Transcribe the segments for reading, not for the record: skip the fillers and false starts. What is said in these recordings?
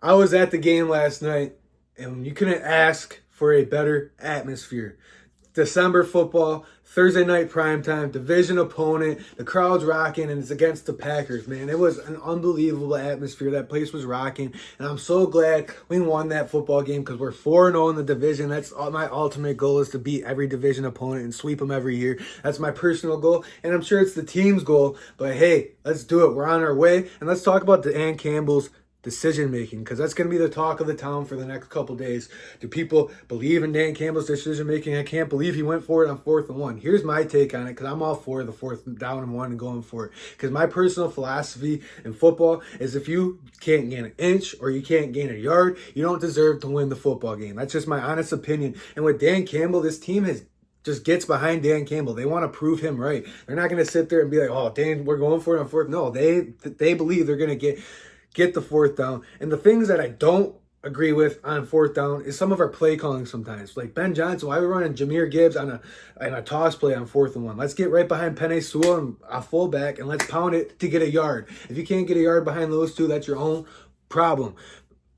I was at the game last night, and you couldn't ask for a better atmosphere. December football, Thursday night primetime, division opponent, the crowd's rocking, and it's against the Packers, man. It was an unbelievable atmosphere. That place was rocking, and I'm so glad we won that football game because we're 4-0 in the division. That's my ultimate goal, is to beat every division opponent and sweep them every year. That's my personal goal, and I'm sure it's the team's goal, but hey, let's do it. We're on our way, and let's talk about Dan Campbell's decision making, because that's going to be the talk of the town for the next couple days. Do people believe in Dan Campbell's decision making? I can't believe he went for it on 4th and 1. Here's my take on it, because I'm all for the 4th down and 1 and going for it. Because my personal philosophy in football is, if you can't gain an inch or you can't gain a yard, you don't deserve to win the football game. That's just my honest opinion. And with Dan Campbell, this team has just gets behind Dan Campbell. They want to prove him right. They're not going to sit there and be like, "Oh, Dan, we're going for it on 4th." No, they believe they're going to get the 4th down. And the things that I don't agree with on 4th down is some of our play calling sometimes. Like Ben Johnson, why are we running Jameer Gibbs on a toss play on 4th and 1? Let's get right behind Penei Sewell and a fullback, and let's pound it to get a yard. If you can't get a yard behind those two, that's your own problem.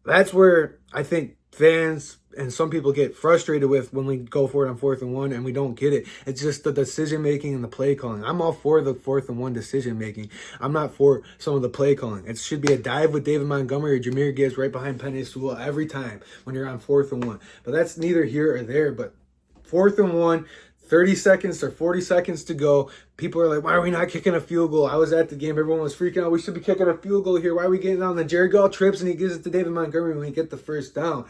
That's where I think fans and some people get frustrated with when we go for it on 4th and 1 and we don't get it. It's just the decision making and the play calling. I'm all for the 4th and 1 decision making. I'm not for some of the play calling. It should be a dive with David Montgomery or Jameer Gibbs right behind Penei Sewell every time when you're on 4th and 1. But that's neither here or there. But 4th and 1, 30 seconds or 40 seconds to go. People are like, why are we not kicking a field goal? I was at the game. Everyone was freaking out. We should be kicking a field goal here. Why are we getting on the Jared Goff trips and he gives it to David Montgomery when we get the first down?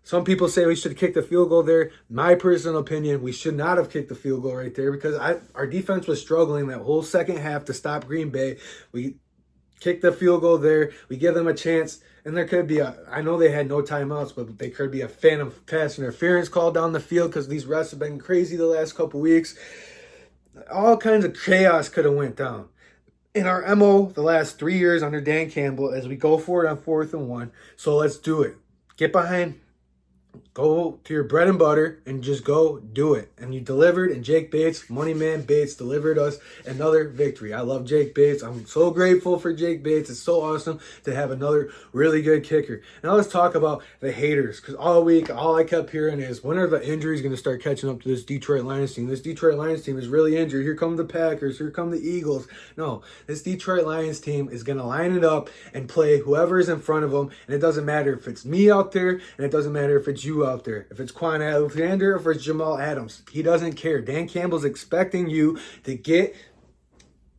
Some people say we should kick the field goal there. My personal opinion, we should not have kicked the field goal right there, because our defense was struggling that whole second half to stop Green Bay. We kicked the field goal there. We give them a chance. And there could be I know they had no timeouts, but there could be a phantom pass interference called down the field because these refs have been crazy the last couple weeks. All kinds of chaos could have went down. In our MO the last 3 years under Dan Campbell, as we go for it on 4th and 1. So let's do it. Get behind. Go to your bread and butter and just go do it. And you delivered, and Jake Bates, Money Man Bates, delivered us another victory. I love Jake Bates. I'm so grateful for Jake Bates. It's so awesome to have another really good kicker. Now let's talk about the haters, because all week, all I kept hearing is, when are the injuries going to start catching up to this Detroit Lions team? This Detroit Lions team is really injured. Here come the Packers. Here come the Eagles. No, this Detroit Lions team is going to line it up and play whoever is in front of them. And it doesn't matter if it's me out there, and it doesn't matter if it's you out there. If it's Quan Alexander, if it's Jamal Adams, he doesn't care. Dan Campbell's expecting you to get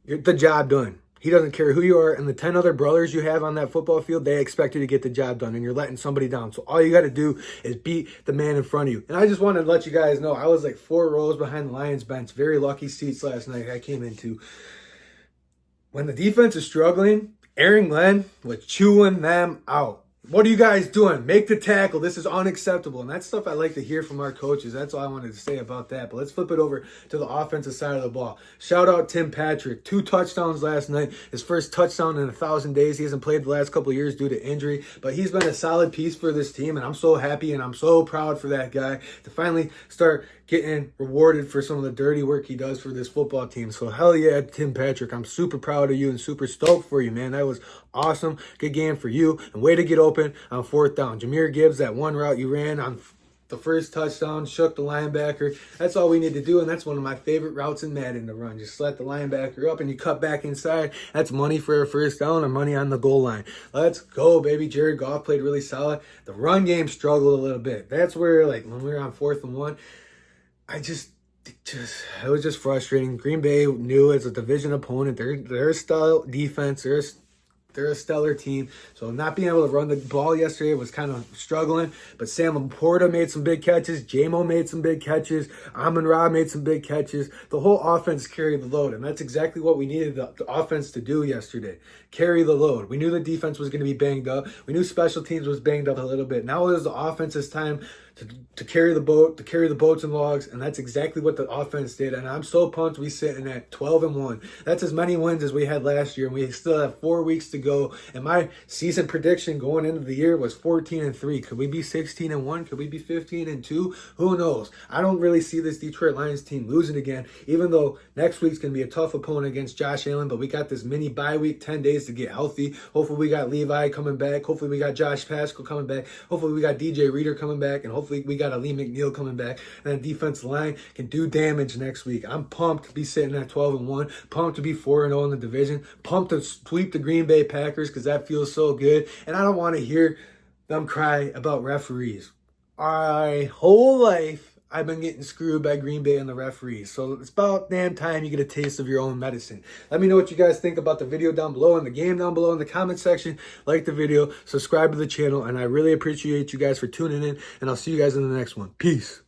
the job done. He doesn't care who you are, and the 10 other brothers you have on that football field, they expect you to get the job done, and you're letting somebody down. So all you got to do is beat the man in front of you. And I just wanted to let you guys know, I was like 4 rows behind the Lions bench. Very lucky seats last night I came into. When the defense is struggling, Aaron Glenn was chewing them out. What are you guys doing? Make the tackle. This is unacceptable. And that's stuff I like to hear from our coaches. That's all I wanted to say about that. But let's flip it over to the offensive side of the ball. Shout out Tim Patrick. 2 touchdowns last night. His first touchdown in 1,000 days. He hasn't played the last couple of years due to injury. But he's been a solid piece for this team. And I'm so happy and I'm so proud for that guy to finally start getting rewarded for some of the dirty work he does for this football team. So hell yeah, Tim Patrick. I'm super proud of you and super stoked for you, man. That was awesome. Good game for you. And way to get open on 4th down. Jameer Gibbs, that one route you ran on the first touchdown, shook the linebacker. That's all we need to do, and that's one of my favorite routes in Madden to run. Just let the linebacker up and you cut back inside. That's money for a first down or money on the goal line. Let's go, baby. Jared Goff played really solid. The run game struggled a little bit. That's where, like, when we were on 4th and 1, it was just frustrating. Green Bay knew, as a division opponent, they're a style defense. They're a stellar team. So not being able to run the ball yesterday was kind of struggling. But Sam Laporta made some big catches. J-Mo made some big catches. Amon-Ra made some big catches. The whole offense carried the load. And that's exactly what we needed the offense to do yesterday. Carry the load. We knew the defense was going to be banged up. We knew special teams was banged up a little bit. Now it was the offense's time to carry the boat, to carry the boats and logs, and that's exactly what the offense did. And I'm so pumped we sitting at 12-1. That's as many wins as we had last year, and we still have 4 weeks to go. And my season prediction going into the year was 14-3. Could we be 16-1? Could we be 15-2? Who knows? I don't really see this Detroit Lions team losing again, even though next week's going to be a tough opponent against Josh Allen, but we got this mini bye week, 10 days to get healthy. Hopefully we got Levi coming back. Hopefully we got Josh Pascal coming back. Hopefully we got DJ Reader coming back, and hopefully we got Ali McNeil coming back, and that defensive line can do damage next week. I'm pumped to be sitting at 12-1, pumped to be 4-0 in the division, pumped to sweep the Green Bay Packers because that feels so good, and I don't want to hear them cry about referees. My whole life, I've been getting screwed by Green Bay and the referees. So it's about damn time you get a taste of your own medicine. Let me know what you guys think about the video down below and the game down below in the comment section. Like the video, subscribe to the channel, and I really appreciate you guys for tuning in, and I'll see you guys in the next one. Peace.